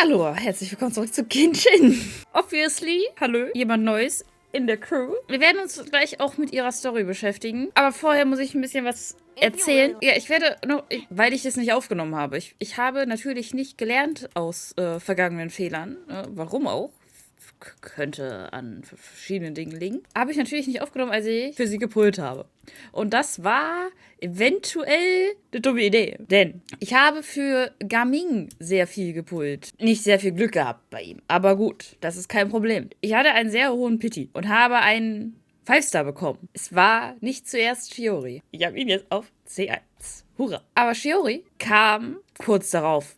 Aloha, herzlich willkommen zurück zu Genshin. Obviously, hallo, jemand Neues in der Crew. Wir werden uns gleich auch mit ihrer Story beschäftigen. Aber vorher muss ich ein bisschen was erzählen. Ja, ich werde noch, weil ich das nicht aufgenommen habe. Ich habe natürlich nicht gelernt aus vergangenen Fehlern. Warum auch? Könnte an verschiedenen Dingen liegen. Habe ich natürlich nicht aufgenommen, als ich für sie gepult habe. Und das war eventuell eine dumme Idee. Denn ich habe für Gaming sehr viel gepult. Nicht sehr viel Glück gehabt bei ihm. Aber gut, das ist kein Problem. Ich hatte einen sehr hohen Pity und habe einen 5-Star bekommen. Es war nicht zuerst Shiori. Ich habe ihn jetzt auf C1. Hurra. Aber Shiori kam kurz darauf.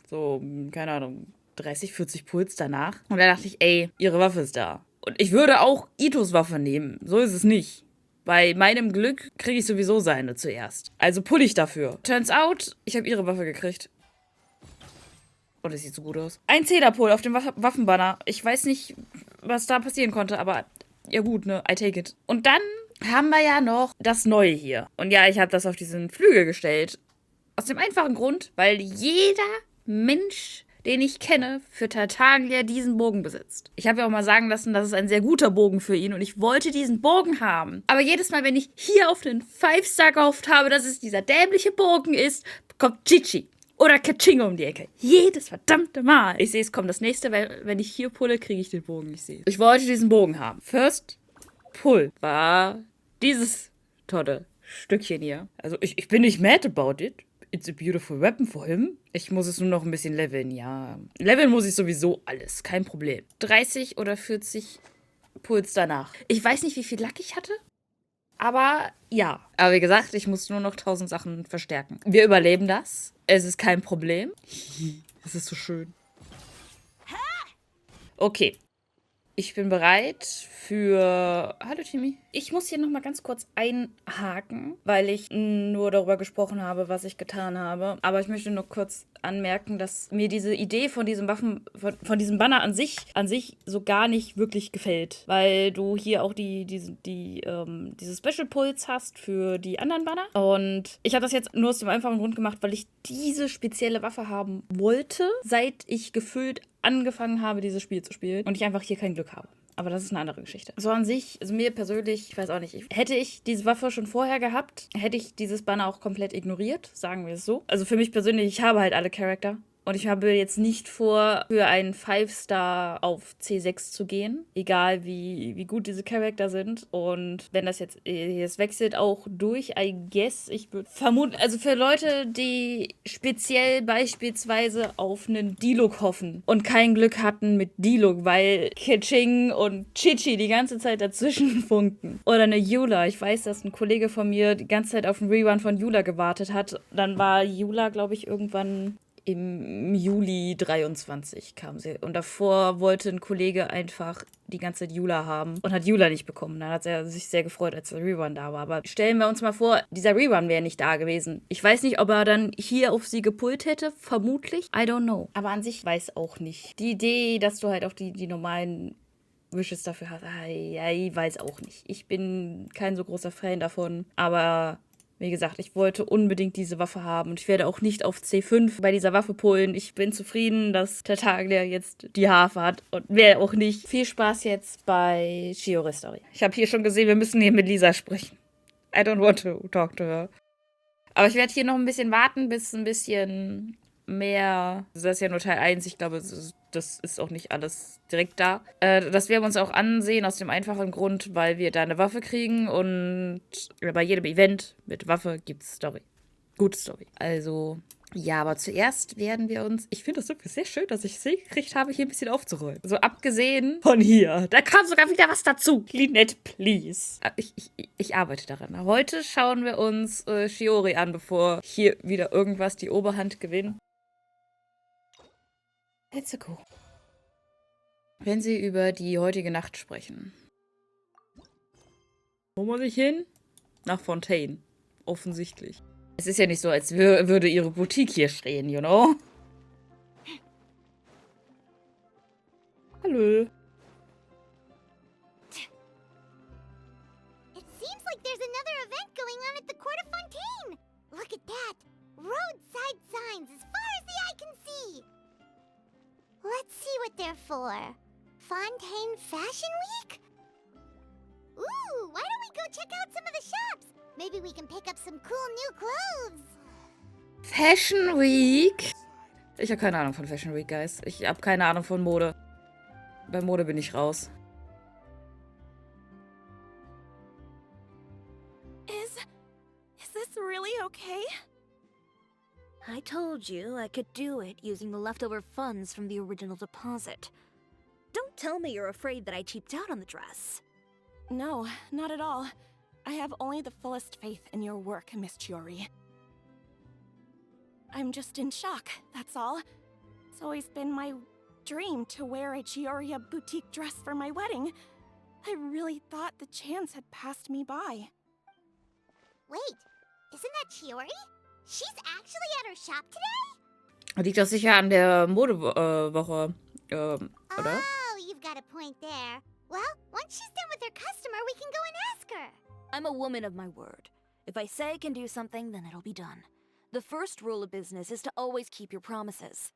So, keine Ahnung, 30, 40 Puls danach. Und da dachte ich, ey, ihre Waffe ist da. Und ich würde auch Itos Waffe nehmen. So ist es nicht. Bei meinem Glück kriege ich sowieso seine zuerst. Also pull ich dafür. Turns out, ich habe ihre Waffe gekriegt. Oh, das sieht so gut aus. Ein Zederpol auf dem Waffenbanner. Ich weiß nicht, was da passieren konnte, aber ja gut, ne? I take it. Und dann haben wir ja noch das Neue hier. Und ja, ich habe das auf diesen Flügel gestellt. Aus dem einfachen Grund, weil jeder Mensch, den ich kenne, für Tartaglia diesen Bogen besitzt. Ich habe ja auch mal sagen lassen, das ist ein sehr guter Bogen für ihn und ich wollte diesen Bogen haben. Aber jedes Mal, wenn ich hier auf den 5-Star gehofft habe, dass es dieser dämliche Bogen ist, kommt Chichi oder Kachinga um die Ecke. Jedes verdammte Mal. Ich sehe, es kommt das nächste, weil wenn ich hier pulle, kriege ich den Bogen. Ich sehe. Ich wollte diesen Bogen haben. First Pull war dieses tolle Stückchen hier. Also ich bin nicht mad about it. It's a beautiful weapon for him. Ich muss es nur noch ein bisschen leveln, ja. Leveln muss ich sowieso alles, kein Problem. 30 oder 40 Puls danach. Ich weiß nicht, wie viel Luck ich hatte, aber ja. Aber wie gesagt, ich muss nur noch 1000 Sachen verstärken. Wir überleben das. Es ist kein Problem. Es ist so schön. Okay. Ich bin bereit für... Hallo, Timmy. Ich muss hier nochmal ganz kurz einhaken, weil ich nur darüber gesprochen habe, was ich getan habe. Aber ich möchte nur kurz anmerken, dass mir diese Idee von diesem von diesem Banner an sich so gar nicht wirklich gefällt. Weil du hier auch diese Special Pulse hast für die anderen Banner. Und ich habe das jetzt nur aus dem einfachen Grund gemacht, weil ich diese spezielle Waffe haben wollte, seit ich gefühlt angefangen habe, dieses Spiel zu spielen und ich einfach hier kein Glück habe. Aber das ist eine andere Geschichte. So an sich, also mir persönlich, ich weiß auch nicht, hätte ich diese Waffe schon vorher gehabt, hätte ich dieses Banner auch komplett ignoriert, sagen wir es so. Also für mich persönlich, ich habe halt alle Charakter. Und ich habe jetzt nicht vor, für einen 5-Star auf C6 zu gehen. Egal wie gut diese Charakter sind. Und wenn das jetzt wechselt auch durch, I guess, ich würde vermuten, also für Leute, die speziell beispielsweise auf einen D-Look hoffen und kein Glück hatten mit D-Look, weil Keqing und Chichi die ganze Zeit dazwischen funken. Oder eine Eula. Ich weiß, dass ein Kollege von mir die ganze Zeit auf einen Rerun von Eula gewartet hat. Dann war Eula, glaube ich, irgendwann... Im Juli 23 kam sie. Und davor wollte ein Kollege einfach die ganze Zeit Eula haben und hat Eula nicht bekommen. Dann hat er sich sehr gefreut, als der Rerun da war. Aber stellen wir uns mal vor, dieser Rerun wäre nicht da gewesen. Ich weiß nicht, ob er dann hier auf sie gepullt hätte. Vermutlich. I don't know. Aber an sich weiß auch nicht. Die Idee, dass du halt auch die normalen Wishes dafür hast, ich weiß auch nicht. Ich bin kein so großer Fan davon. Aber... Wie gesagt, ich wollte unbedingt diese Waffe haben und ich werde auch nicht auf C5 bei dieser Waffe pullen. Ich bin zufrieden, dass Tartaglia jetzt die Harfe hat und wer auch nicht. Viel Spaß jetzt bei Shioris Story. Ich habe hier schon gesehen, wir müssen hier mit Lisa sprechen. I don't want to talk to her. Aber ich werde hier noch ein bisschen warten, bis ein bisschen mehr... Das ist ja nur Teil 1, ich glaube, das ist auch nicht alles direkt da. Das werden wir uns auch ansehen, aus dem einfachen Grund, weil wir da eine Waffe kriegen und bei jedem Event mit Waffe gibt's Story. Gute Story. Also, ja, aber zuerst werden wir uns... Ich finde das wirklich sehr schön, dass ich es gekriegt habe, hier ein bisschen aufzuräumen. So abgesehen von hier. Da kam sogar wieder was dazu. Clean it, please. Ich arbeite daran. Heute schauen wir uns Shiori an, bevor hier wieder irgendwas die Oberhand gewinnt. Let's go. Wenn Sie über die heutige Nacht sprechen. Wo muss ich hin? Nach Fontaine. Offensichtlich. Es ist ja nicht so, als würde Ihre Boutique hier stehen, you know? Hallo. It seems like there's another event going on at the court of Fontaine. Look at that. Roadside signs as far as the eye can see. Let's see what they're for. Fontaine Fashion Week? Ooh, why don't we go check out some of the shops? Maybe we can pick up some cool new clothes. Fashion Week? Ich habe keine Ahnung von Fashion Week, Guys. Ich habe keine Ahnung von Mode. Bei Mode bin ich raus. Is this really okay? I told you I could do it using the leftover funds from the original deposit. Don't tell me you're afraid that I cheaped out on the dress. No, not at all. I have only the fullest faith in your work, Miss Chiori. I'm just in shock, that's all. It's always been my dream to wear a Chioria boutique dress for my wedding. I really thought the chance had passed me by. Wait, isn't that Chiori? She's actually at her shop today? Liegt doch sicher an der Modewoche, oder? Oh, you've got a point there. Well, once she's done with her customer, we can go and ask her. I'm a woman of my word. If I say I can do something, then it'll be done. The first rule of business is to always keep your promises.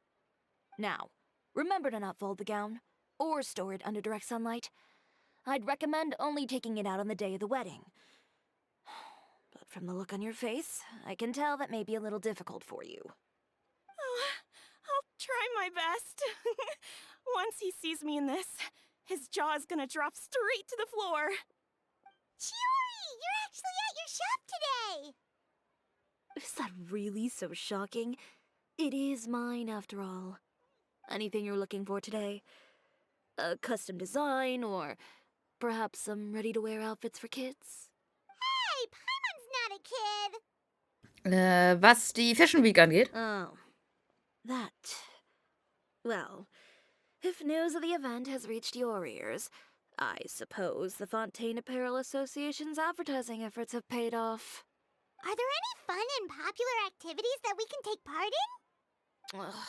Now, remember to not fold the gown, or store it under direct sunlight. I'd recommend only taking it out on the day of the wedding. But from the look on your face, I can tell that may be a little difficult for you. Oh, I'll try my best. Once he sees me in this, his jaw is gonna drop straight to the floor. Chiori, you're actually at your shop today! Is that really so shocking? It is mine, after all. Anything you're looking for today? A custom design, or perhaps some ready-to-wear outfits for kids? Hey, Paimon's not a kid! Was die Fashion Week angeht? Oh, that. Well, if news of the event has reached your ears, I suppose the Fontaine Apparel Association's advertising efforts have paid off. Are there any fun and popular activities that we can take part in? Ugh,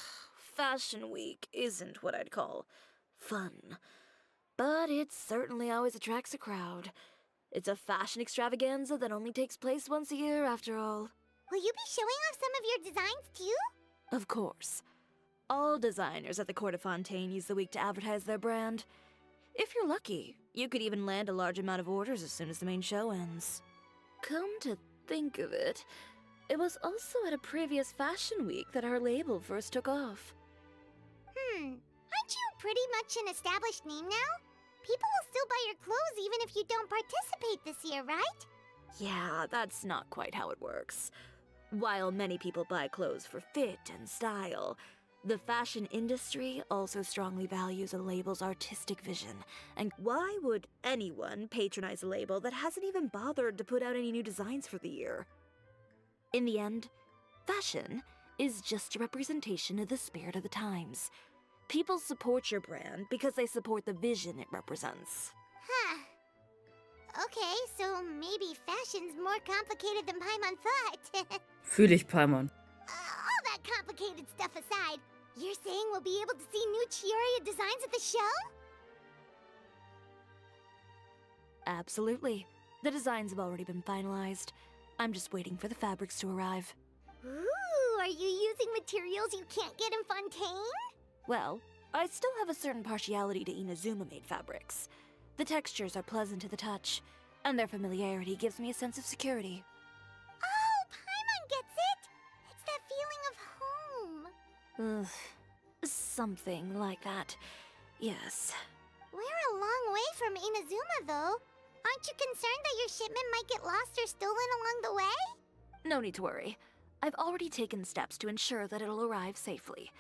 Fashion Week isn't what I'd call fun, but it certainly always attracts a crowd. It's a fashion extravaganza that only takes place once a year, after all. Will you be showing off some of your designs too? Of course. All designers at the Court of Fontaine use the week to advertise their brand. If you're lucky, you could even land a large amount of orders as soon as the main show ends. Come to think of it, it was also at a previous fashion week that our label first took off. Aren't you pretty much an established name now? People will still buy your clothes even if you don't participate this year, right? Yeah, that's not quite how it works. While many people buy clothes for fit and style, the fashion industry also strongly values a label's artistic vision. And why would anyone patronize a label that hasn't even bothered to put out any new designs for the year? In the end, fashion is just a representation of the spirit of the times. People support your brand because they support the vision it represents. Huh. Okay, so maybe fashion's more complicated than Paimon thought. Fühle ich, Paimon. All that complicated stuff aside, you're saying we'll be able to see new Chioria designs at the show? Absolutely. The designs have already been finalized. I'm just waiting for the fabrics to arrive. Ooh, are you using materials you can't get in Fontaine? Well, I still have a certain partiality to Inazuma-made fabrics. The textures are pleasant to the touch, and their familiarity gives me a sense of security. Oh, Paimon gets it! It's that feeling of home. Ugh, something like that. Yes. We're a long way from Inazuma, though. Aren't you concerned that your shipment might get lost or stolen along the way? No need to worry. I've already taken steps to ensure that it'll arrive safely.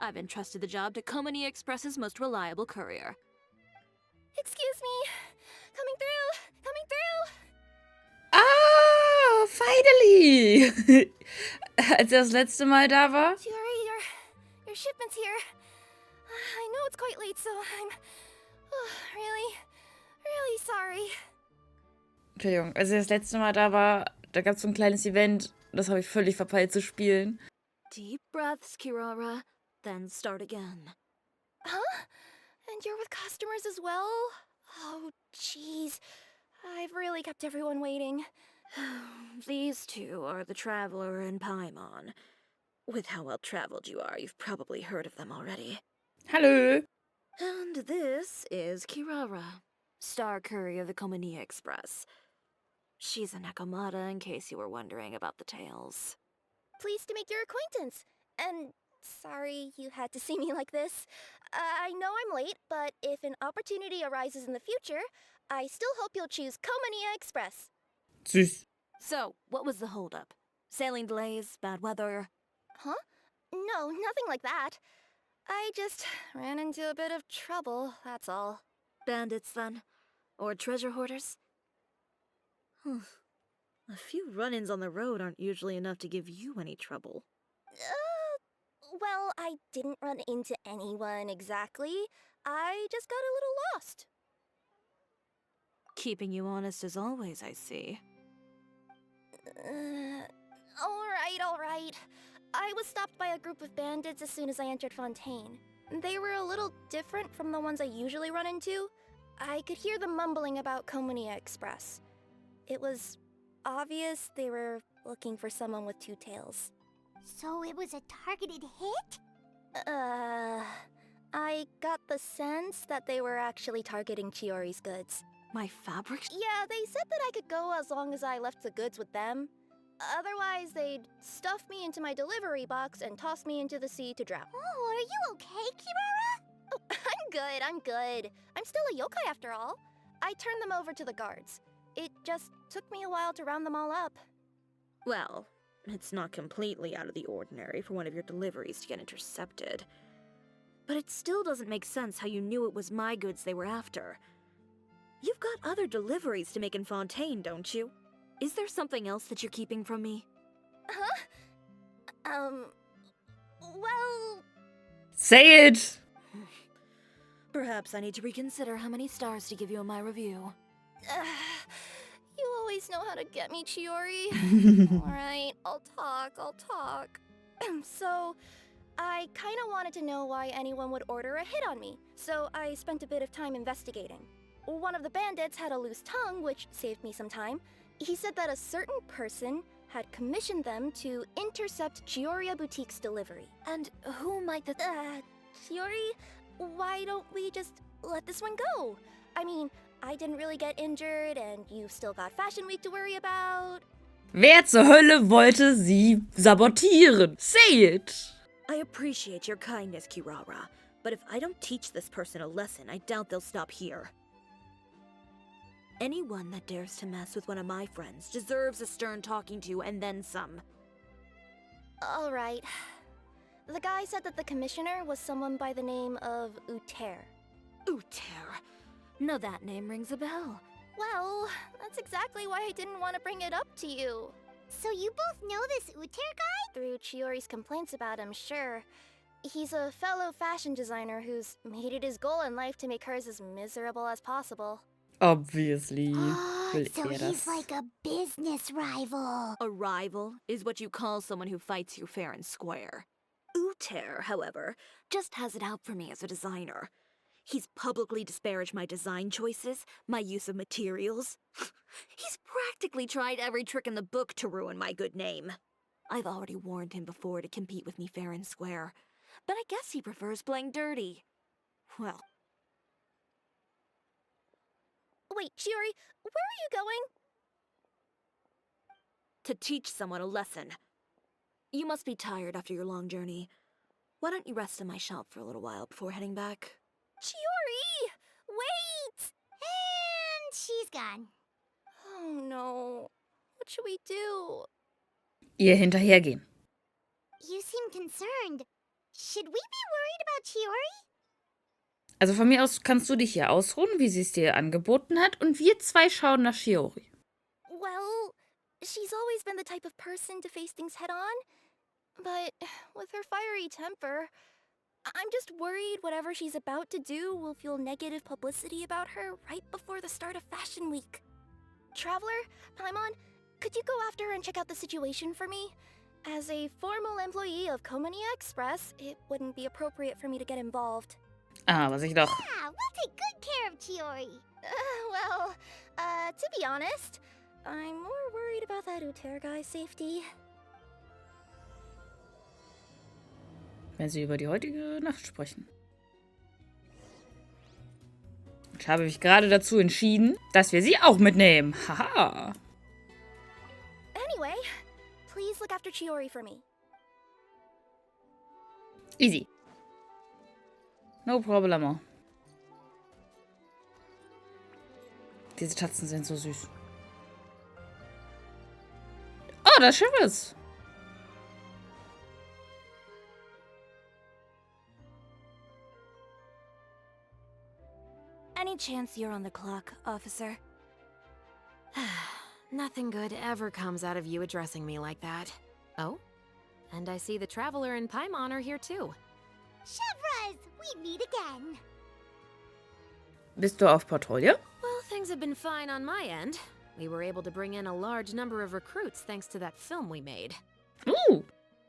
I've entrusted the job to Komani Express's most reliable courier. Excuse me. Coming through! Coming through! Ah, finally! Als er das letzte Mal da war. Chiori, your shipment's here. I know it's quite late, so I'm really sorry. Entschuldigung, als er das letzte Mal da war, da gab es so ein kleines Event. Das habe ich völlig verpeilt zu spielen. Deep breaths, Kirara, then start again. Huh? And you're with customers as well? Oh, jeez. I've really kept everyone waiting. These two are the Traveler and Paimon. With how well traveled you are, you've probably heard of them already. Hallo. And this is Kirara, Star Courier of the Komani Express. She's a Nakamata, in case you were wondering about the tales. Pleased to make your acquaintance. And sorry you had to see me like this. I know I'm late, but if an opportunity arises in the future, I still hope you'll choose Komania Express. Süß. So, what was the holdup? Sailing delays, bad weather? Huh? No, nothing like that. I just ran into a bit of trouble, that's all. Bandits, then? Or treasure hoarders? A few run-ins on the road aren't usually enough to give you any trouble. Well, I didn't run into anyone exactly. I just got a little lost. Keeping you honest as always, I see. Alright. I was stopped by a group of bandits as soon as I entered Fontaine. They were a little different from the ones I usually run into. I could hear them mumbling about Komania Express. It was obvious they were looking for someone with two tails. So it was a targeted hit? I got the sense that they were actually targeting Chiori's goods. My fabric? Yeah, they said that I could go as long as I left the goods with them. Otherwise, they'd stuff me into my delivery box and toss me into the sea to drown. Oh, are you okay, Kirara? Oh, I'm good. I'm still a yokai after all. I turned them over to the guards. It just took me a while to round them all up. Well, it's not completely out of the ordinary for one of your deliveries to get intercepted. But it still doesn't make sense how you knew it was my goods they were after. You've got other deliveries to make in Fontaine, don't you? Is there something else that you're keeping from me? Well... Say it. Perhaps I need to reconsider how many stars to give you in my review. You always know how to get me, Chiori. Alright, I'll talk. So, I kinda wanted to know why anyone would order a hit on me, so I spent a bit of time investigating. One of the bandits had a loose tongue, which saved me some time. He said that a certain person had commissioned them to intercept Chioria Boutique's delivery. And who might the... Chiori, why don't we just let this one go? I mean, I didn't really get injured, and you've still got Fashion Week to worry about. Wer zur Hölle wollte sie sabotieren? Say it. I appreciate your kindness, Kirara, but if I don't teach this person a lesson, I doubt they'll stop here. Anyone that dares to mess with one of my friends deserves a stern talking to and then some. Alright. The guy said that the commissioner was someone by the name of Uter. Uter. No, that name rings a bell. Well, that's exactly why I didn't want to bring it up to you. So you both know this Uter guy? Through Chiori's complaints about him, sure. He's a fellow fashion designer who's made it his goal in life to make hers as miserable as possible. Obviously. Oh, Will so er he's das. like a business rival. A rival is what you call someone who fights you fair and square. Uter, however, just has it out for me as a designer. He's publicly disparaged my design choices, my use of materials. He's practically tried every trick in the book to ruin my good name. I've already warned him before to compete with me fair and square, but I guess he prefers playing dirty. Well... Wait, Chiori, where are you going? To teach someone a lesson. You must be tired after your long journey. Why don't you rest in my shop for a little while before heading back? Chiori! Wait! And she's gone. Oh no. What should we do? Ihr hinterhergehen. You seem concerned. Should we be worried about Chiori? Also von mir aus kannst du dich hier ausruhen, wie sie es dir angeboten hat, und wir zwei schauen nach Chiori. Well, she's always been the type of person to face things head on. But with her fiery temper, I'm just worried whatever she's about to do will fuel negative publicity about her right before the start of Fashion Week. Traveler, Paimon, could you go after her and check out the situation for me? As a formal employee of Komania Express, it wouldn't be appropriate for me to get involved. Ah, was ich doch. Yeah, we'll take good care of Chiori. To be honest, I'm more worried about that Uter guy's safety. Wenn sie über die heutige Nacht sprechen. Ich habe mich gerade dazu entschieden, dass wir sie auch mitnehmen. Haha. Anyway, please look after Chiori for me. Easy. No problemo. Diese Tatzen sind so süß. Oh, das Schiff ist. Any chance you're on the clock, officer? Nothing good ever comes out of you addressing me like that. Oh? And I see the Traveler and Paimon are here too. Chevras, we meet again. Bist du auf Patrouille? Well, things have been fine on my end. We were able to bring in a large number of recruits thanks to that film we made. Ooh.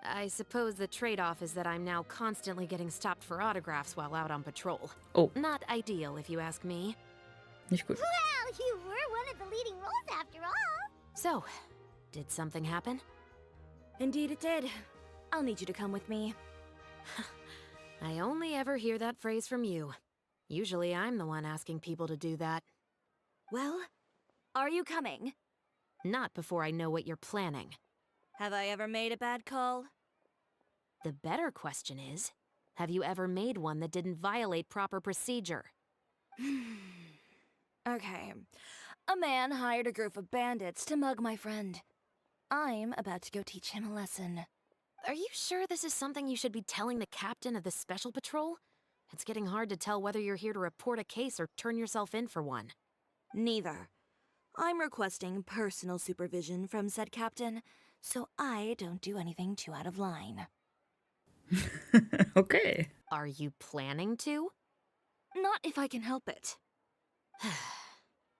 I suppose the trade-off is that I'm now constantly getting stopped for autographs while out on patrol. Oh. Not ideal, if you ask me. Nicht gut. Well, you were one of the leading roles after all. So, did something happen? Indeed it did. I'll need you to come with me. I only ever hear that phrase from you. Usually I'm the one asking people to do that. Well, are you coming? Not before I know what you're planning. Have I ever made a bad call? The better question is, have you ever made one that didn't violate proper procedure? Okay. A man hired a group of bandits to mug my friend. I'm about to go teach him a lesson. Are you sure this is something you should be telling the captain of the Special Patrol? It's getting hard to tell whether you're here to report a case or turn yourself in for one. Neither. I'm requesting personal supervision from said captain, so I don't do anything too out of line. Okay. Are you planning to? Not if I can help it.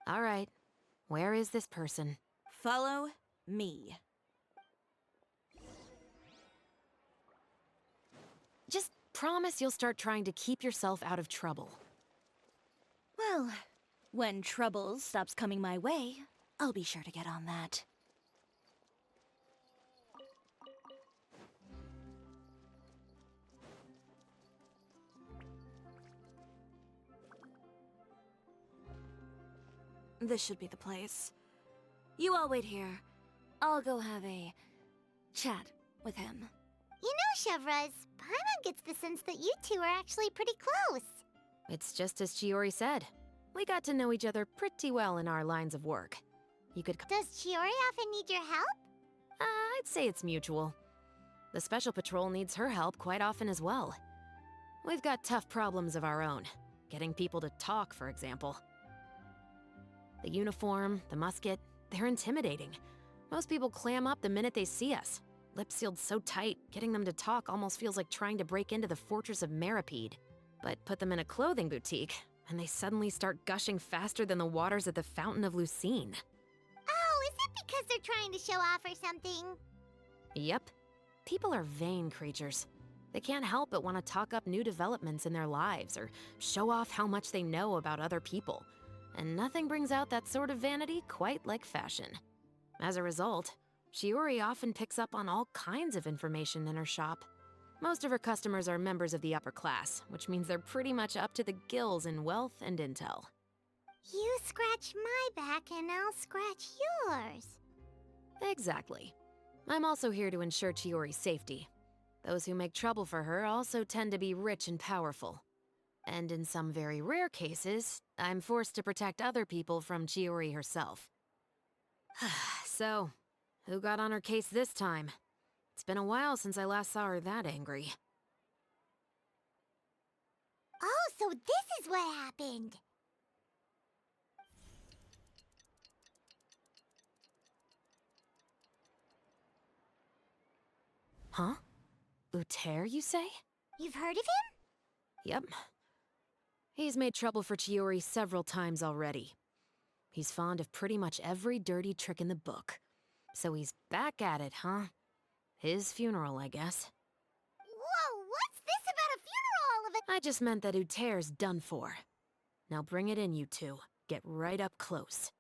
All right. Where is this person? Follow me. Just promise you'll start trying to keep yourself out of trouble. Well, when trouble stops coming my way, I'll be sure to get on that. This should be the place. You all wait here. I'll go have a chat with him. You know, Chevras, Paimon gets the sense that you two are actually pretty close. It's just as Chiori said. We got to know each other pretty well in our lines of work. You could... Does Chiori often need your help? I'd say it's mutual. The Special Patrol needs her help quite often as well. We've got tough problems of our own. Getting people to talk, for example. The uniform, the musket, they're intimidating. Most people clam up the minute they see us. Lips sealed so tight, getting them to talk almost feels like trying to break into the fortress of Meripede. But put them in a clothing boutique, and they suddenly start gushing faster than the waters at the Fountain of Lucine. Oh, is it because they're trying to show off or something? Yep. People are vain creatures. They can't help but want to talk up new developments in their lives or show off how much they know about other people. And nothing brings out that sort of vanity quite like fashion. As a result, Chiori often picks up on all kinds of information in her shop. Most of her customers are members of the upper class, which means they're pretty much up to the gills in wealth and intel. You scratch my back and I'll scratch yours. Exactly. I'm also here to ensure Chiori's safety. Those who make trouble for her also tend to be rich and powerful. And in some very rare cases, I'm forced to protect other people from Chiori herself. So, who got on her case this time? It's been a while since I last saw her that angry. Oh, so this is what happened. Huh? Uter, you say? You've heard of him? Yep. He's made trouble for Chiori several times already. He's fond of pretty much every dirty trick in the book. So he's back at it, huh? His funeral, I guess. Whoa, what's this about a funeral all of it? I just meant that Uter's done for. Now bring it in, you two. Get right up close.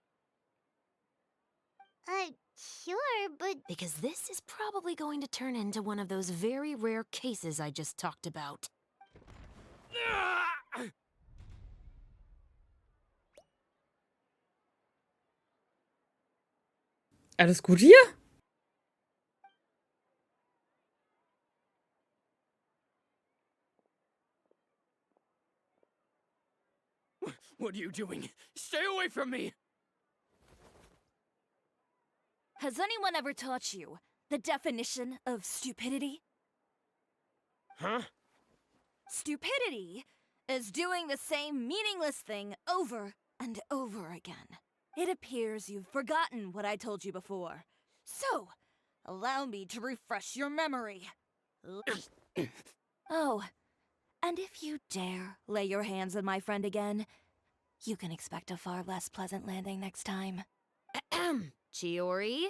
Sure, but... Because this is probably going to turn into one of those very rare cases I just talked about. Alles gut hier? What are you doing? Stay away from me! Has anyone ever taught you the definition of stupidity? Huh? Stupidity is doing the same meaningless thing over and over again. It appears you've forgotten what I told you before. So, allow me to refresh your memory. Oh, and if you dare lay your hands on my friend again, you can expect a far less pleasant landing next time. Chiori?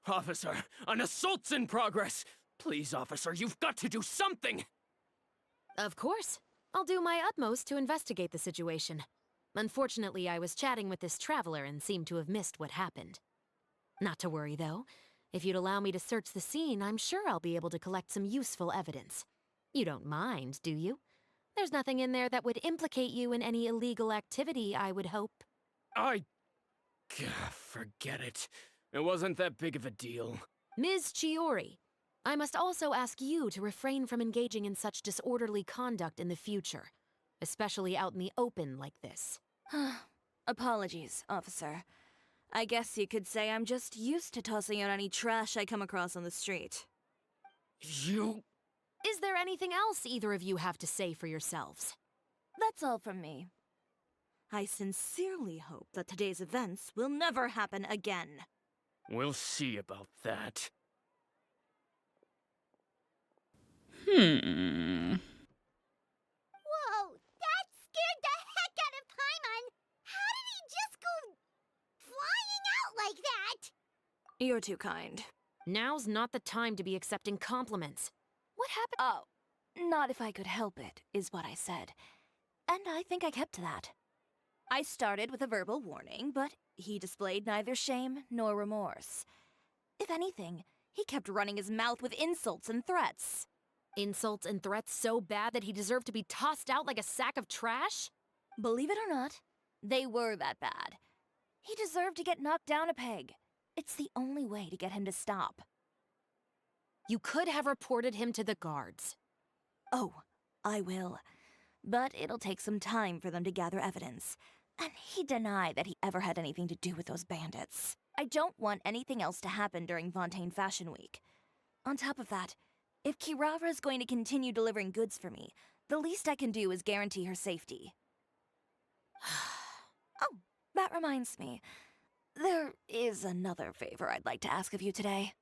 Officer, an assault's in progress! Please, officer, you've got to do something! Of course. I'll do my utmost to investigate the situation. Unfortunately, I was chatting with this traveler and seemed to have missed what happened. Not to worry, though. If you'd allow me to search the scene, I'm sure I'll be able to collect some useful evidence. You don't mind, do you? There's nothing in there that would implicate you in any illegal activity, I would hope. Forget it. It wasn't that big of a deal. Ms. Chiori, I must also ask you to refrain from engaging in such disorderly conduct in the future, especially out in the open like this. Apologies, officer. I guess you could say I'm just used to tossing out any trash I come across on the street. You... Is there anything else either of you have to say for yourselves? That's all from me. I sincerely hope that today's events will never happen again. We'll see about that. Hmm. Whoa, that scared the heck out of Paimon! How did he just go flying out like that? You're too kind. Now's not the time to be accepting compliments. What happened? Oh, not if I could help it, is what I said. And I think I kept to that. I started with a verbal warning, but he displayed neither shame nor remorse. If anything, he kept running his mouth with insults and threats. Insults and threats so bad that he deserved to be tossed out like a sack of trash? Believe it or not, they were that bad. He deserved to get knocked down a peg. It's the only way to get him to stop. You could have reported him to the guards. Oh, I will. But it'll take some time for them to gather evidence. And he denied that he ever had anything to do with those bandits. I don't want anything else to happen during Fontaine Fashion Week. On top of that, if Kirara is going to continue delivering goods for me, the least I can do is guarantee her safety. Oh, that reminds me. There is another favor I'd like to ask of you today.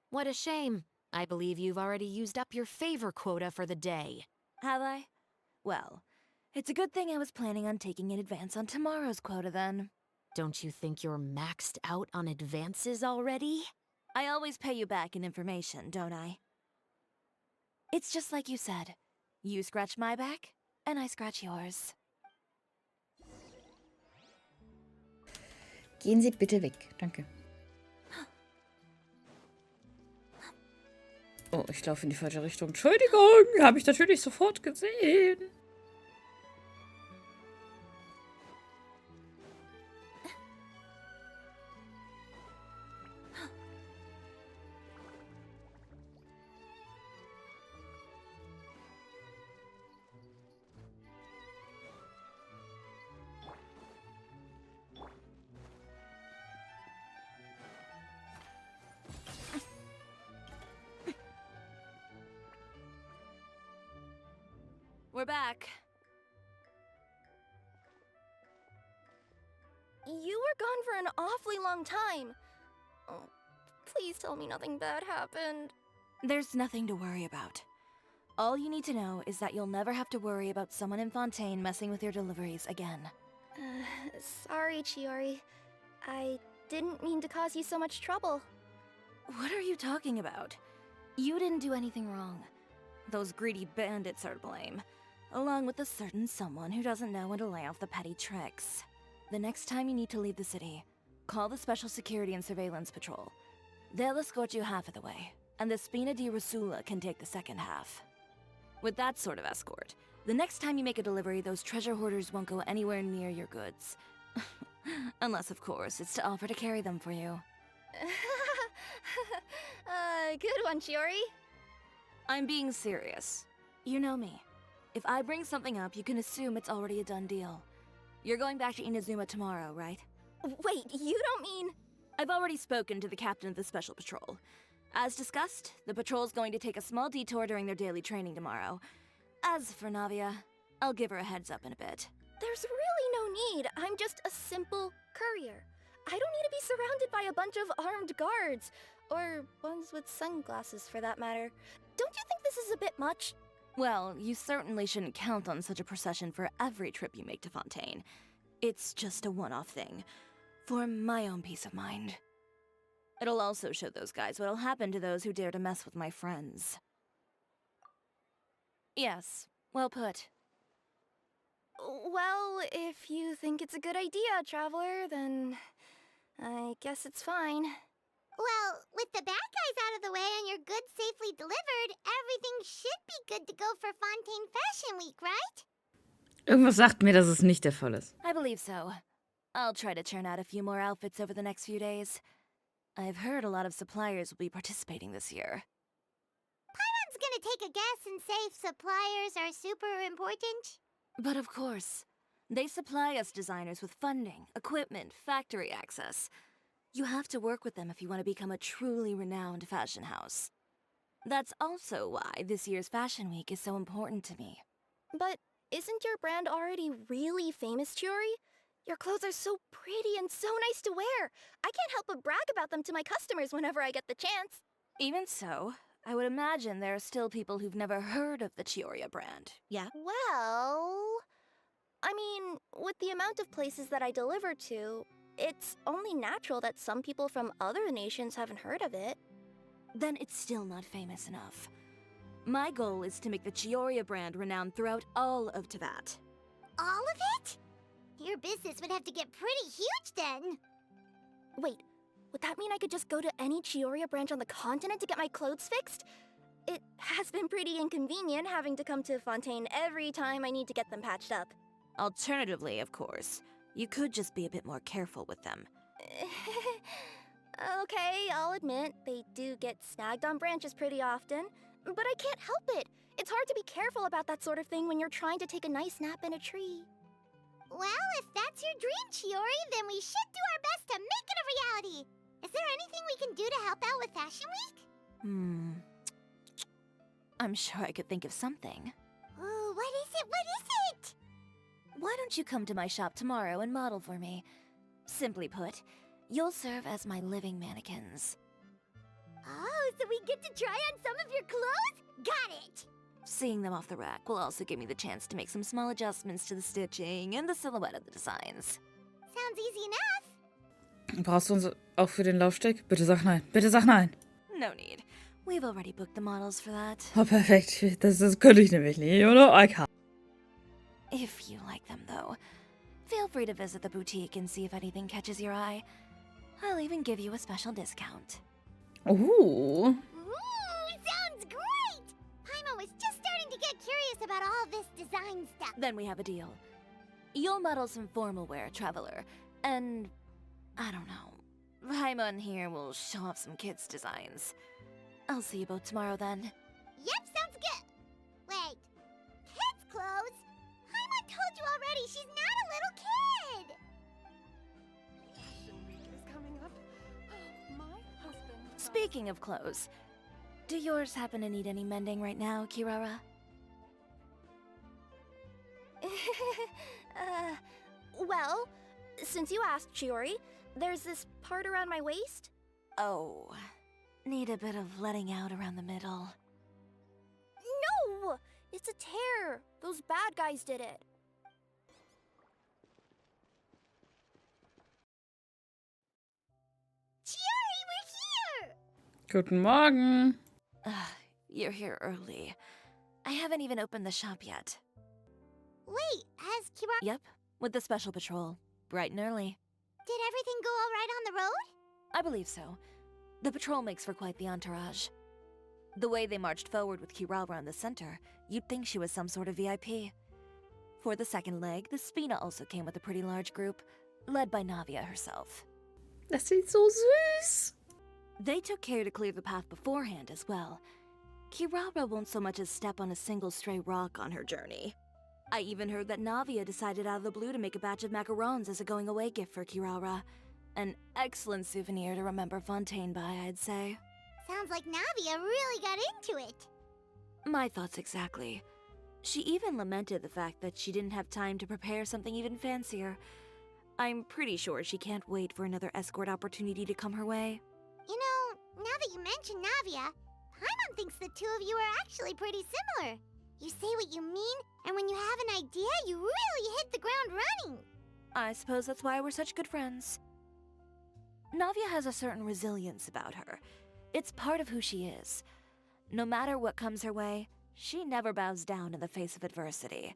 What a shame. I believe you've already used up your favor quota for the day. Have I? Well, it's a good thing I was planning on taking an advance on tomorrow's quota then. Don't you think you're maxed out on advances already? I always pay you back in information, don't I? It's just like you said. You scratch my back, and I scratch yours. Gehen Sie bitte weg. Danke. Oh, ich laufe in die falsche Richtung. Entschuldigung, habe ich natürlich sofort gesehen. We're back. You were gone for an awfully long time. Oh, please tell me nothing bad happened. There's nothing to worry about. All you need to know is that you'll never have to worry about someone in Fontaine messing with your deliveries again. Sorry, Chiori. I didn't mean to cause you so much trouble. What are you talking about? You didn't do anything wrong. Those greedy bandits are to blame, along with a certain someone who doesn't know when to lay off the petty tricks. The next time you need to leave the city, call the Special Security and Surveillance Patrol. They'll escort you half of the way, and the Spina di Rusula can take the second half. With that sort of escort, the next time you make a delivery, those treasure hoarders won't go anywhere near your goods. Unless, of course, it's to offer to carry them for you. Good one, Chiori. I'm being serious. You know me. If I bring something up, you can assume it's already a done deal. You're going back to Inazuma tomorrow, right? Wait, you don't mean... I've already spoken to the captain of the Special Patrol. As discussed, the patrol's going to take a small detour during their daily training tomorrow. As for Navia, I'll give her a heads up in a bit. There's really no need. I'm just a simple courier. I don't need to be surrounded by a bunch of armed guards. Or ones with sunglasses, for that matter. Don't you think this is a bit much? Well, you certainly shouldn't count on such a procession for every trip you make to Fontaine. It's just a one-off thing. For my own peace of mind. It'll also show those guys what'll happen to those who dare to mess with my friends. Yes, well put. Well, if you think it's a good idea, Traveler, then I guess it's fine. Well, with the bad guys out of the way and your goods safely delivered, everything should be good to go for Fontaine Fashion Week, right? Irgendwas sagt mir, dass es nicht der Fall ist. I believe so. I'll try to churn out a few more outfits over the next few days. I've heard a lot of suppliers will be participating this year. Paimon's gonna take a guess and say if suppliers are super important. But of course, they supply us designers with funding, equipment, factory access. You have to work with them if you want to become a truly renowned fashion house. That's also why this year's Fashion Week is so important to me. But isn't your brand already really famous, Chiori? Your clothes are so pretty and so nice to wear. I can't help but brag about them to my customers whenever I get the chance. Even so, I would imagine there are still people who've never heard of the Chioriya brand, yeah? Well... I mean, with the amount of places that I deliver to, it's only natural that some people from other nations haven't heard of it. Then it's still not famous enough. My goal is to make the Chioriya brand renowned throughout all of Teyvat. All of it? Your business would have to get pretty huge then. Wait, would that mean I could just go to any Chioriya branch on the continent to get my clothes fixed? It has been pretty inconvenient having to come to Fontaine every time I need to get them patched up. Alternatively, of course, you could just be a bit more careful with them. Okay, I'll admit, they do get snagged on branches pretty often. But I can't help it. It's hard to be careful about that sort of thing when you're trying to take a nice nap in a tree. Well, if that's your dream, Chiori, then we should do our best to make it a reality. Is there anything we can do to help out with Fashion Week? I'm sure I could think of something. Ooh, what is it? What is it? Why don't you come to my shop tomorrow and model for me? Simply put, you'll serve as my living mannequins. Oh, so we get to try on some of your clothes? Got it! Seeing them off the rack will also give me the chance to make some small adjustments to the stitching and the silhouette of the designs. Sounds easy enough. Brauchst du uns auch für den Laufsteg? Bitte sag nein. Bitte sag nein. No need. We've already booked the models for that. Oh, perfekt. Das könnte ich nämlich nicht, oder? I can't. If you like them, though, feel free to visit the boutique and see if anything catches your eye. I'll even give you a special discount. Ooh. Ooh, sounds great! Paimon was just starting to get curious about all this design stuff. Then we have a deal. You'll model some formal wear, Traveler, and... I don't know. Paimon here will show off some kids' designs. I'll see you both tomorrow then. Yep, sounds good. Wait, kids' clothes? Paimon told you already, she's not a little kid! Fashion Week is coming up. My husband... Speaking of clothes, do yours happen to need any mending right now, Kirara? Well, since you asked, Chiori, there's this part around my waist. Oh, need a bit of letting out around the middle. No! It's a tear. Those bad guys did it. Chiori, we're here! Guten Morgen. You're here early. I haven't even opened the shop yet. Wait, has Kirara... Yep, with the Special Patrol. Bright and early. Did everything go all right on the road? I believe so. The patrol makes for quite the entourage. The way they marched forward with Kirara in the center, you'd think she was some sort of VIP. For the second leg, the Spina also came with a pretty large group, led by Navia herself. Das sieht so süß. They took care to clear the path beforehand as well. Kirara won't so much as step on a single stray rock on her journey. I even heard that Navia decided out of the blue to make a batch of macarons as a going-away gift for Kirara. An excellent souvenir to remember Fontaine by, I'd say. Sounds like Navia really got into it. My thoughts exactly. She even lamented the fact that she didn't have time to prepare something even fancier. I'm pretty sure she can't wait for another escort opportunity to come her way. You know, now that you mention Navia, Paimon thinks the two of you are actually pretty similar. You say what you mean, and when you have an idea, you really hit the ground running. I suppose that's why we're such good friends. Navia has a certain resilience about her. It's part of who she is. No matter what comes her way, she never bows down in the face of adversity.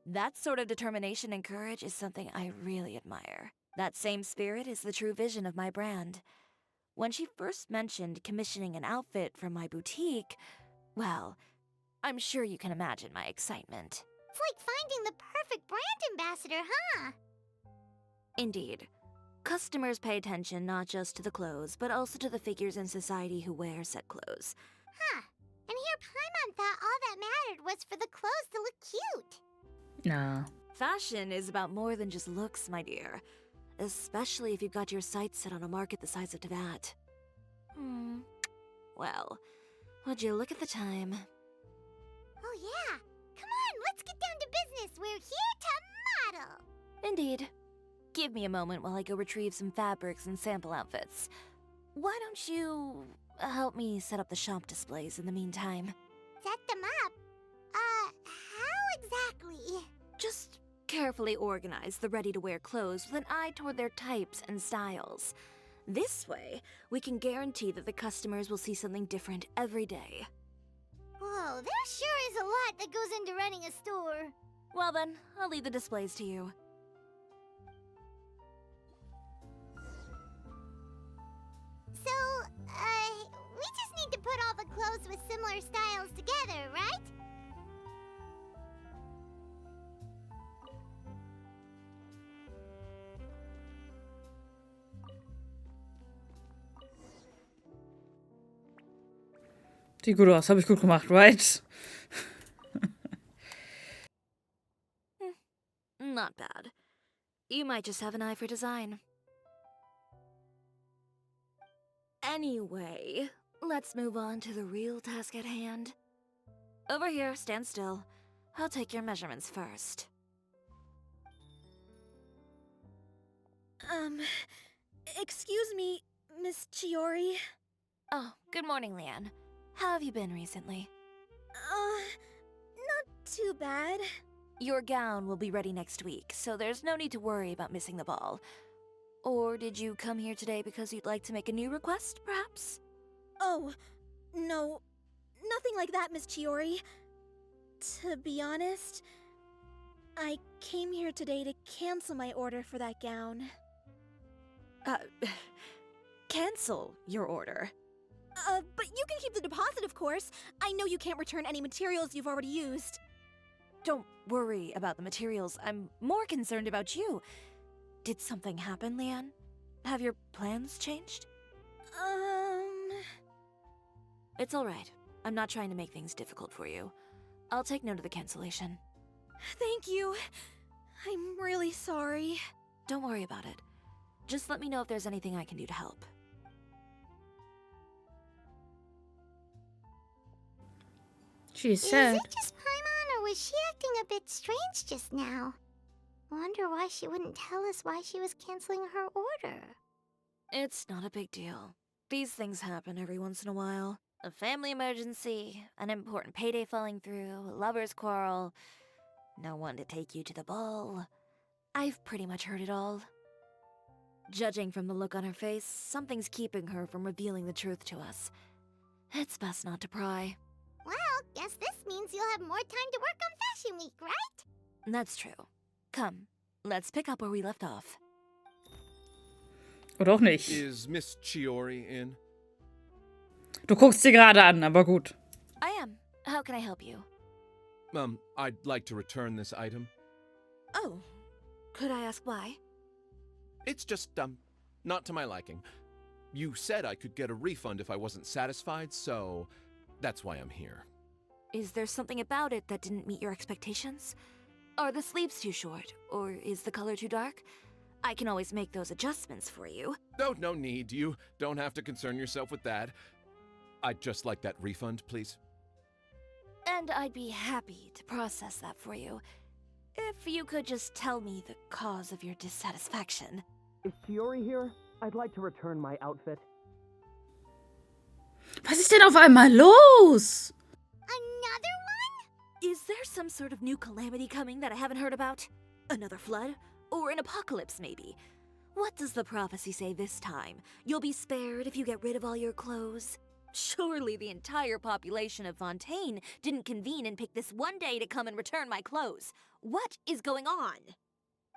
That sort of determination and courage is something I really admire. That same spirit is the true vision of my brand. When she first mentioned commissioning an outfit for my boutique, well, I'm sure you can imagine my excitement. It's like finding the perfect brand ambassador, huh? Indeed. Customers pay attention not just to the clothes, but also to the figures in society who wear said clothes. Huh. And here Paimon thought all that mattered was for the clothes to look cute. Na. Fashion is about more than just looks, my dear. Especially if you've got your sights set on a market the size of Teyvat. Well, would you look at the time? Oh yeah. Come on, let's get down to business. We're here to model. Indeed. Give me a moment while I go retrieve some fabrics and sample outfits. Why don't you help me set up the shop displays in the meantime? Set them up? How exactly? Just carefully organize the ready-to-wear clothes with an eye toward their types and styles. This way, we can guarantee that the customers will see something different every day. Whoa, there sure is a lot that goes into running a store. Well then, I'll leave the displays to you. So, we just need to put all the clothes with similar styles together, right? Sieht gut aus. Habe ich gut gemacht, right? Not bad. You might just have an eye for design. Anyway, let's move on to the real task at hand. Over here, stand still. I'll take your measurements first. Excuse me, Miss Chiori. Oh, good morning, Leanne. How have you been recently? Not too bad. Your gown will be ready next week, so there's no need to worry about missing the ball. Or did you come here today because you'd like to make a new request, perhaps? Oh, no. Nothing like that, Miss Chiori. To be honest, I came here today to cancel my order for that gown. Cancel your order. But you can keep the deposit, of course. I know you can't return any materials you've already used. Don't worry about the materials. I'm more concerned about you. Did something happen, Leanne? Have your plans changed? It's all right. I'm not trying to make things difficult for you. I'll take note of the cancellation. Thank you. I'm really sorry. Don't worry about it. Just let me know if there's anything I can do to help. She said. Is it just Paimon, or was she acting a bit strange just now? Wonder why she wouldn't tell us why she was canceling her order. It's not a big deal. These things happen every once in a while. A family emergency, an important payday falling through, a lover's quarrel, no one to take you to the ball. I've pretty much heard it all. Judging from the look on her face, something's keeping her from revealing the truth to us. It's best not to pry. Well, guess this means you'll have more time to work on Fashion Week, right? That's true. Come, let's pick up where we left off. Oder auch nicht. Is Miss Chiori in? Du guckst sie gerade an, aber gut. I am. How can I help you? I'd like to return this item. Oh, could I ask why? It's just, not to my liking. You said I could get a refund if I wasn't satisfied, so that's why I'm here. Is there something about it that didn't meet your expectations? Are the sleeves too short, or is the color too dark? I can always make those adjustments for you. No need. You don't have to concern yourself with that. I'd just like that refund, please. And I'd be happy to process that for you. If you could just tell me the cause of your dissatisfaction. Is Chiori here? I'd like to return my outfit. Was ist denn auf einmal los? Another one? Is there some sort of new calamity coming that I haven't heard about? Another flood? Or an apocalypse, maybe? What does the prophecy say this time? You'll be spared if you get rid of all your clothes? Surely the entire population of Fontaine didn't convene and pick this one day to come and return my clothes. What is going on?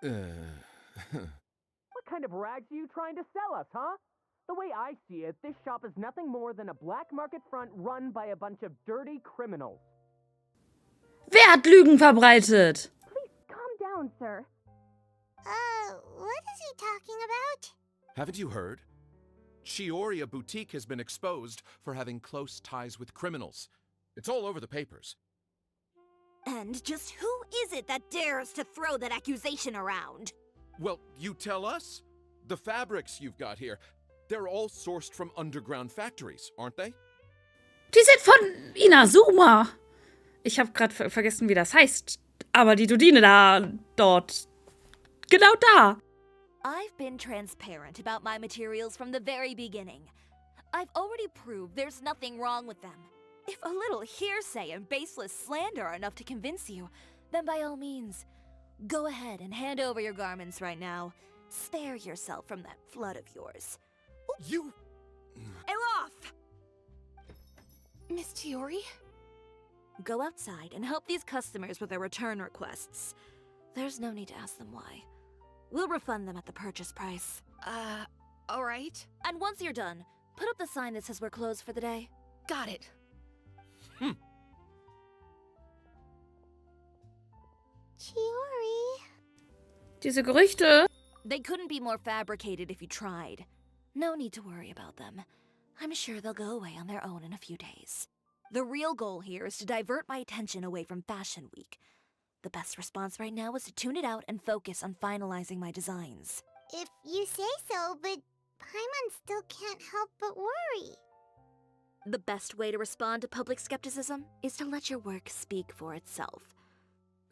What kind of rags are you trying to sell us, huh? The way I see it, this shop is nothing more than a black market front run by a bunch of dirty criminals. Wer hat Lügen verbreitet? Please calm down, sir. What is he talking about? Haven't you heard? Chioria Boutique has been exposed for having close ties with criminals. It's all over the papers. And just who is it that dares to throw that accusation around? Well, you tell us. The fabrics you've got here, they're all sourced from underground factories, aren't they? Die sind von Inazuma. Ich habe gerade vergessen, wie das heißt. Aber die Dudine dort. Genau da. I've been transparent about my materials from the very beginning. I've already proved there's nothing wrong with them. If a little hearsay and baseless slander are enough to convince you, then by all means, go ahead and hand over your garments right now. Spare yourself from that flood of yours. You... Aloha! Miss Chiori? Go outside and help these customers with their return requests. There's no need to ask them why. We'll refund them at the purchase price. Alright. And once you're done, put up the sign that says we're closed for the day. Got it. Chiori. Diese Gerüchte. They couldn't be more fabricated if you tried. No need to worry about them. I'm sure they'll go away on their own in a few days. The real goal here is to divert my attention away from Fashion Week. The best response right now is to tune it out and focus on finalizing my designs. If you say so, but Paimon still can't help but worry. The best way to respond to public skepticism is to let your work speak for itself.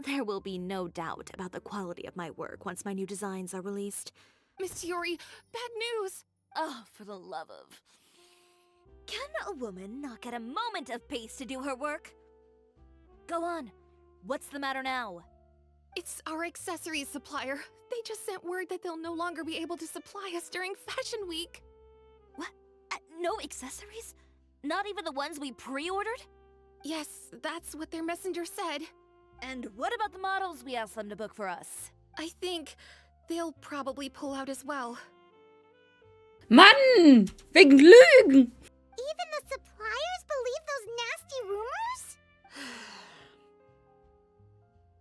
There will be no doubt about the quality of my work once my new designs are released. Miss Chiori, bad news! Oh, for the love of... Can a woman not get a moment of peace to do her work? Go on. What's the matter now? It's our accessories supplier. They just sent word that they'll no longer be able to supply us during Fashion Week. What? No accessories? Not even the ones we pre-ordered? Yes, that's what their messenger said. And what about the models we asked them to book for us? I think they'll probably pull out as well. Mann! Wegen Lügen! Even the suppliers believe those nasty rumors?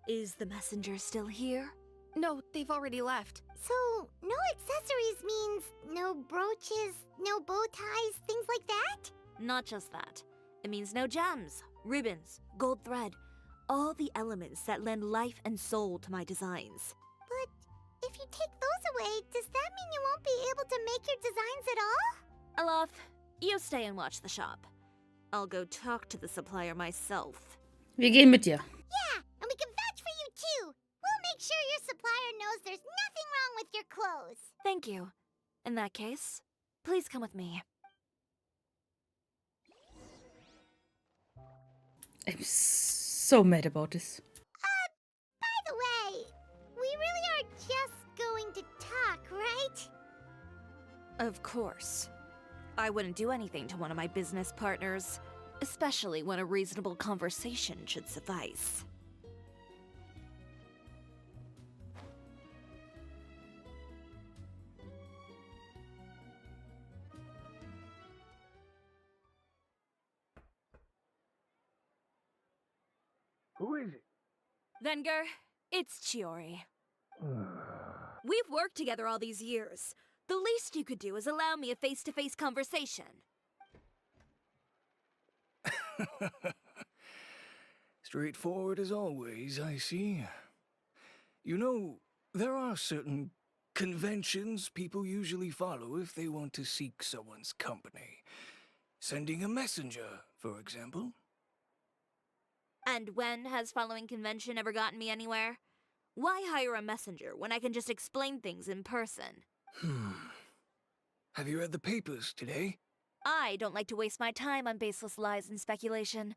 Is the messenger still here? No, they've already left. So, no accessories means no brooches, no bow ties, things like that? Not just that. It means no gems, ribbons, gold thread, all the elements that lend life and soul to my designs. But if you take those away, does that mean you won't be able to make your designs at all? Aloha, you stay and watch the shop. I'll go talk to the supplier myself. Wir gehen mit dir. Yeah, and we can vouch for you too. We'll make sure your supplier knows there's nothing wrong with your clothes. Thank you. In that case, please come with me. I'm so mad about this. By the way, we really are just going to talk, right? Of course. I wouldn't do anything to one of my business partners, especially when a reasonable conversation should suffice. Who is it? Venger, it's Chiori. We've worked together all these years. The least you could do is allow me a face-to-face conversation. Straightforward as always, I see. You know, there are certain conventions people usually follow if they want to seek someone's company. Sending a messenger, for example. And when has following convention ever gotten me anywhere? Why hire a messenger when I can just explain things in person? Have you read the papers today? I don't like to waste my time on baseless lies and speculation.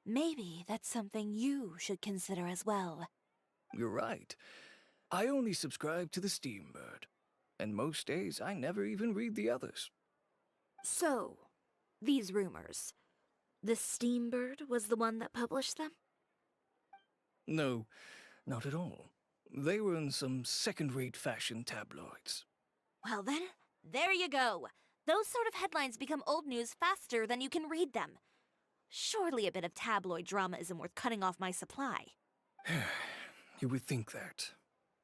Maybe that's something you should consider as well. You're right. I only subscribe to the Steambird. And most days I never even read the others. So, these rumors. The Steambird was the one that published them? No, not at all. They were in some second-rate fashion tabloids. Well then, there you go. Those sort of headlines become old news faster than you can read them. Surely a bit of tabloid drama isn't worth cutting off my supply. You would think that.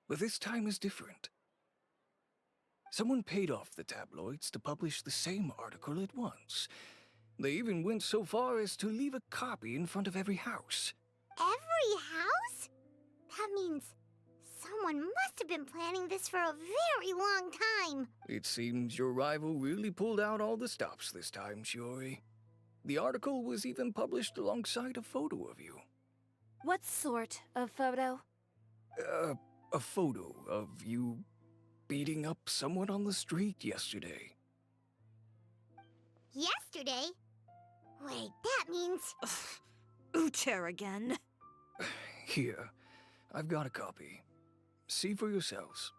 But this time is different. Someone paid off the tabloids to publish the same article at once. They even went so far as to leave a copy in front of every house. Every house? That means someone must have been planning this for a very long time. It seems your rival really pulled out all the stops this time, Shiori. The article was even published alongside a photo of you. What sort of photo? A photo of you beating up someone on the street yesterday. Yesterday? Wait, that means... Ucher again. Here, I've got a copy. See for yourselves.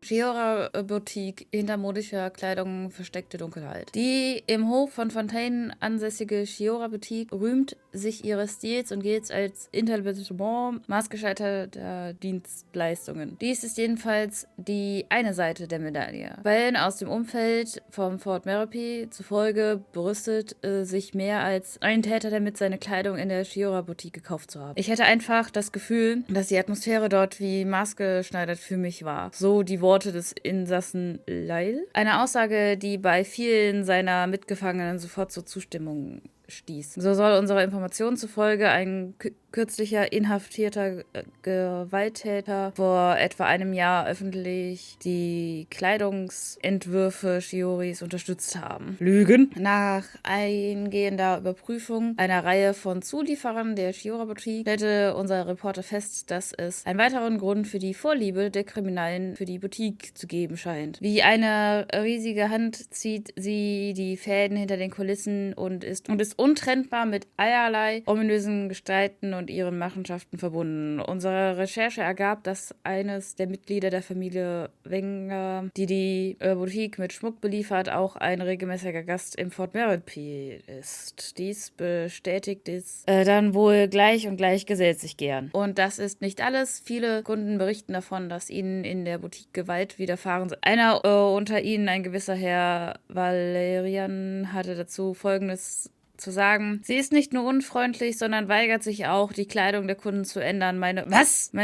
Shiora Boutique, hinter modischer Kleidung versteckte Dunkelheit. Die im Hof von Fontaine ansässige Shiora Boutique rühmt sich ihres Stils und gilt als Etablissement maßgeschneiderter Dienstleistungen. Dies ist jedenfalls die eine Seite der Medaille. Quellen aus dem Umfeld vom Fort Merope zufolge brüstet sich mehr als ein Täter damit, seine Kleidung in der Shiora Boutique gekauft zu haben. Ich hätte einfach das Gefühl, dass die Atmosphäre dort wie maßgeschneidert für mich war. So die Worte des Insassen Lyle. Eine Aussage, die bei vielen seiner Mitgefangenen sofort zur Zustimmung stieß. So soll unserer Information zufolge ein kürzlicher inhaftierter Gewalttäter vor etwa einem Jahr öffentlich die Kleidungsentwürfe Shioris unterstützt haben. Lügen? Nach eingehender Überprüfung einer Reihe von Zulieferern der Shiora Boutique stellte unser Reporter fest, dass es einen weiteren Grund für die Vorliebe der Kriminellen für die Boutique zu geben scheint. Wie eine riesige Hand zieht sie die Fäden hinter den Kulissen und ist untrennbar mit allerlei ominösen Gestalten und ihren Machenschaften verbunden. Unsere Recherche ergab, dass eines der Mitglieder der Familie Wenger, die Boutique mit Schmuck beliefert, auch ein regelmäßiger Gast im Fort Merope ist. Dies bestätigt es dann wohl gleich und gleich gesellt sich gern. Und das ist nicht alles. Viele Kunden berichten davon, dass ihnen in der Boutique Gewalt widerfahren ist. Einer unter ihnen, ein gewisser Herr Valerian, hatte dazu Folgendes zu sagen: Sie ist nicht nur unfreundlich, sondern weigert sich auch, die Kleidung der Kunden zu ändern. Meine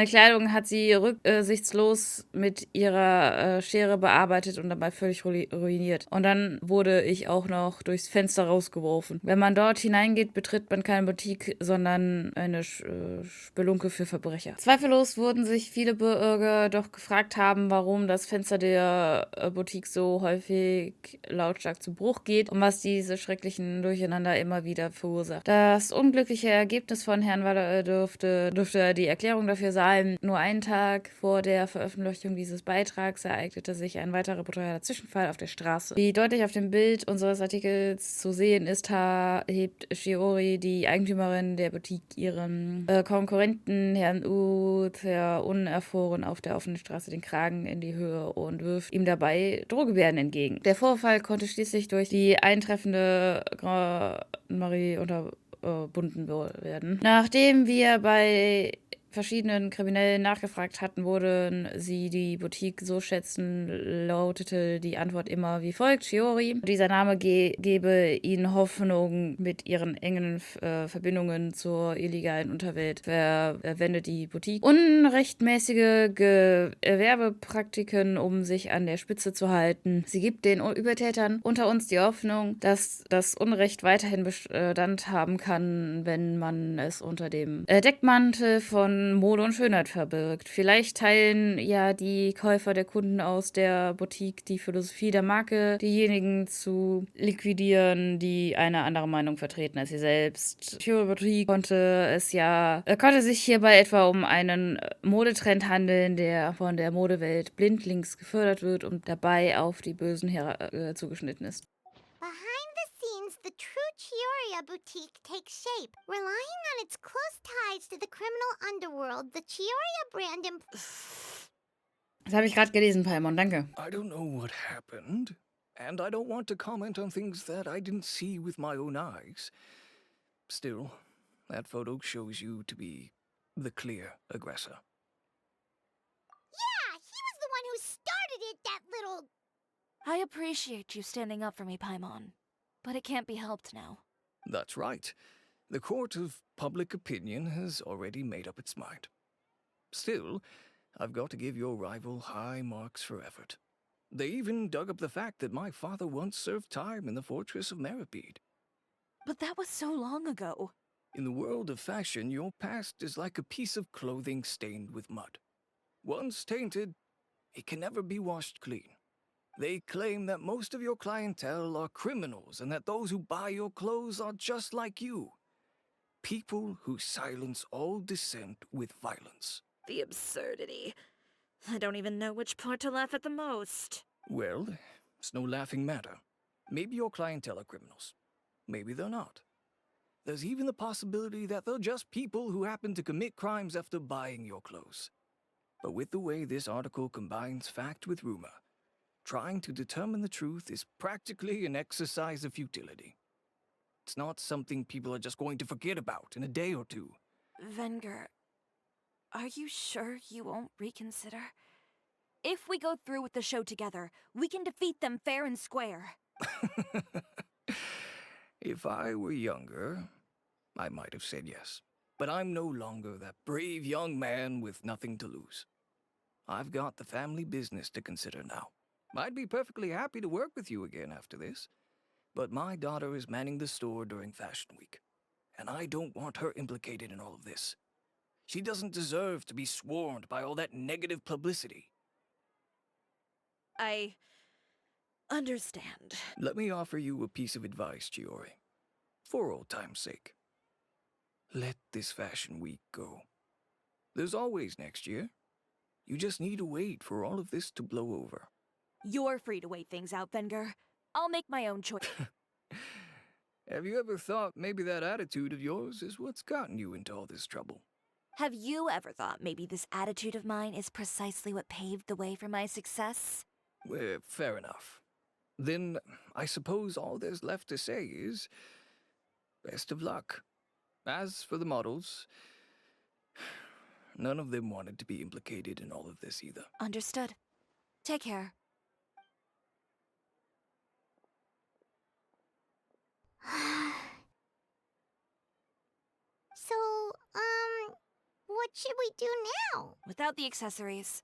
Kleidung hat sie rücksichtslos mit ihrer Schere bearbeitet und dabei völlig ruiniert. Und dann wurde ich auch noch durchs Fenster rausgeworfen. Wenn man dort hineingeht, betritt man keine Boutique, sondern eine Spelunke für Verbrecher. Zweifellos wurden sich viele Bürger doch gefragt haben, warum das Fenster der Boutique so häufig lautstark zu Bruch geht und was diese schrecklichen Durcheinander immer wieder verursacht. Das unglückliche Ergebnis von Herrn Waller dürfte die Erklärung dafür sein. Nur einen Tag vor der Veröffentlichung dieses Beitrags ereignete sich ein weiterer brutaler Zwischenfall auf der Straße. Wie deutlich auf dem Bild unseres Artikels zu sehen ist, hebt Shiori, die Eigentümerin der Boutique, ihren Konkurrenten Herrn Uther unerfroren auf der offenen Straße den Kragen in die Höhe und wirft ihm dabei Drohgebärden entgegen. Der Vorfall konnte schließlich durch die eintreffende Marie unterbunden werden. Nachdem wir bei verschiedenen Kriminellen nachgefragt hatten, wurden sie die Boutique so schätzen, lautete die Antwort immer wie folgt: Shiori. Dieser Name gebe ihnen Hoffnung. Mit ihren engen Verbindungen zur illegalen Unterwelt verwendet die Boutique unrechtmäßige Gewerbepraktiken, um sich an der Spitze zu halten. Sie gibt den Übeltätern unter uns die Hoffnung, dass das Unrecht weiterhin Bestand haben kann, wenn man es unter dem Deckmantel von Mode und Schönheit verbirgt. Vielleicht teilen ja die Käufer der Kunden aus der Boutique die Philosophie der Marke, diejenigen zu liquidieren, die eine andere Meinung vertreten als sie selbst. Die Boutique konnte sich hierbei etwa um einen Modetrend handeln, der von der Modewelt blindlings gefördert wird und dabei auf die Bösen zugeschnitten ist. Behind the scenes, the true Chioria boutique takes shape. Relying on its close ties to the criminal underworld, the Chioria brand Das habe ich gerade gelesen, Paimon, danke. I don't know what happened, and I don't want to comment on things that I didn't see with my own eyes. Still, that photo shows you to be the clear aggressor. Yeah, he was the one who started it, that little... I appreciate you standing up for me, Paimon. But it can't be helped now. That's right. The court of public opinion has already made up its mind. Still, I've got to give your rival high marks for effort. They even dug up the fact that my father once served time in the fortress of Meripede. But that was so long ago. In the world of fashion, your past is like a piece of clothing stained with mud. Once tainted, it can never be washed clean. They claim that most of your clientele are criminals and that those who buy your clothes are just like you. People who silence all dissent with violence. The absurdity. I don't even know which part to laugh at the most. Well, it's no laughing matter. Maybe your clientele are criminals. Maybe they're not. There's even the possibility that they're just people who happen to commit crimes after buying your clothes. But with the way this article combines fact with rumor, trying to determine the truth is practically an exercise of futility. It's not something people are just going to forget about in a day or two. Venger, are you sure you won't reconsider? If we go through with the show together, we can defeat them fair and square. If I were younger, I might have said yes. But I'm no longer that brave young man with nothing to lose. I've got the family business to consider now. I'd be perfectly happy to work with you again after this. But my daughter is manning the store during Fashion Week, and I don't want her implicated in all of this. She doesn't deserve to be swarmed by all that negative publicity. I understand. Let me offer you a piece of advice, Chiori. For old time's sake. Let this Fashion Week go. There's always next year. You just need to wait for all of this to blow over. You're free to wait things out, Venger. I'll make my own choice. Have you ever thought maybe that attitude of yours is what's gotten you into all this trouble? Have you ever thought maybe this attitude of mine is precisely what paved the way for my success? Well, fair enough. Then I suppose all there's left to say is best of luck. As for the models, none of them wanted to be implicated in all of this either. Understood. Take care. So, what should we do now? Without the accessories,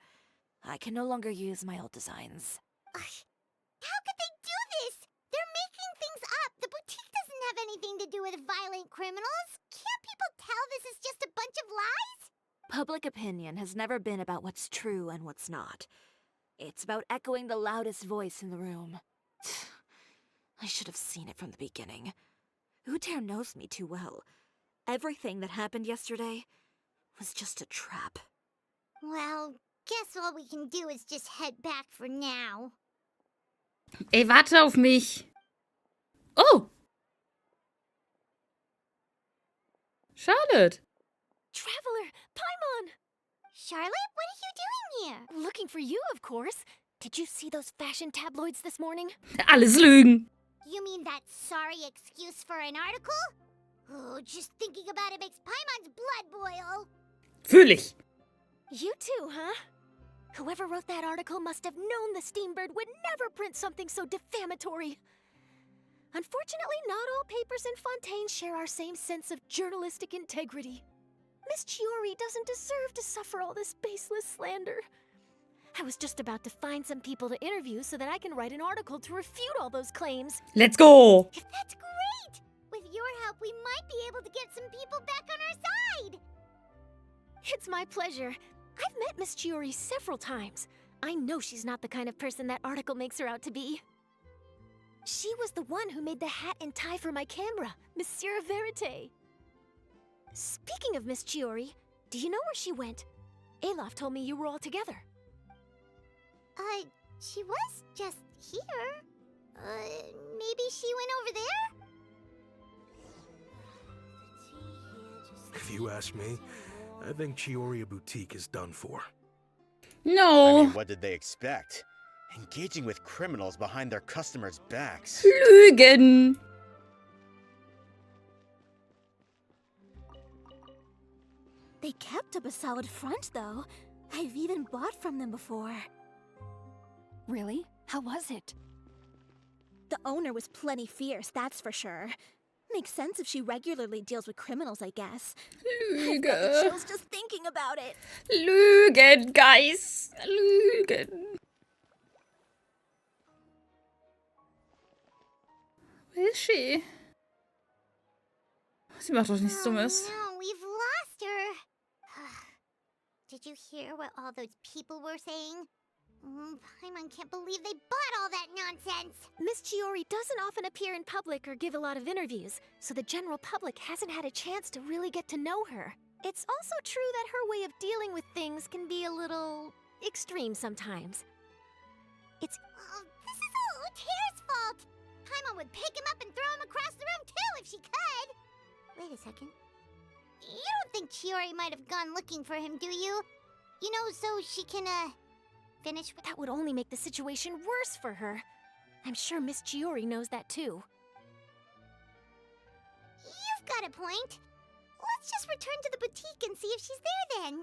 I can no longer use my old designs. How could they do this? They're making things up. The boutique doesn't have anything to do with violent criminals. Can't people tell this is just a bunch of lies? Public opinion has never been about what's true and what's not. It's about echoing the loudest voice in the room. I should have seen it from the beginning. Uter knows me too well. Everything that happened yesterday was just a trap. Well, guess all we can do is just head back for now. Ey, warte auf mich. Oh! Charlotte! Traveler, Paimon! Charlotte, what are you doing here? Looking for you, of course. Did you see those fashion tabloids this morning? Alles Lügen! You mean that sorry excuse for an article? Oh, just thinking about it makes Paimon's blood boil. Fühl ich. You too, huh? Whoever wrote that article must have known the Steambird would never print something so defamatory. Unfortunately, not all papers in Fontaine share our same sense of journalistic integrity. Miss Chiori doesn't deserve to suffer all this baseless slander. I was just about to find some people to interview so that I can write an article to refute all those claims. Let's go. That's great! With your help, we might be able to get some people back on our side! It's my pleasure. I've met Miss Chiori several times. I know she's not the kind of person that article makes her out to be. She was the one who made the hat and tie for my camera, Monsieur Verite. Speaking of Miss Chiori, do you know where she went? Alof told me you were all together. She was just here. Maybe she went over there? If you ask me, I think Chioria Boutique is done for. No. I mean, what did they expect? Engaging with criminals behind their customers' backs. Lügen. They kept up a solid front, though. I've even bought from them before. Really? How was it? The owner was plenty fierce, that's for sure. Makes sense if she regularly deals with criminals, I guess. I've got the Lüge. chills just thinking about it. Lügen, guys. Lügen. Wer ist sie? Sie macht doch nichts Dummes. No, we've lost her. Did you hear what all those people were saying? Paimon can't believe they bought all that nonsense. Miss Chiori doesn't often appear in public or give a lot of interviews, so the general public hasn't had a chance to really get to know her. It's also true that her way of dealing with things can be a little extreme sometimes. This is all Uter's fault. Paimon would pick him up and throw him across the room too if she could. Wait a second. You don't think Chiori might have gone looking for him, do you? You know, so she can, finish with... That would only make the situation worse for her. I'm sure Miss Chiori knows that too. You've got a point. Let's just return to the boutique and see if she's there then.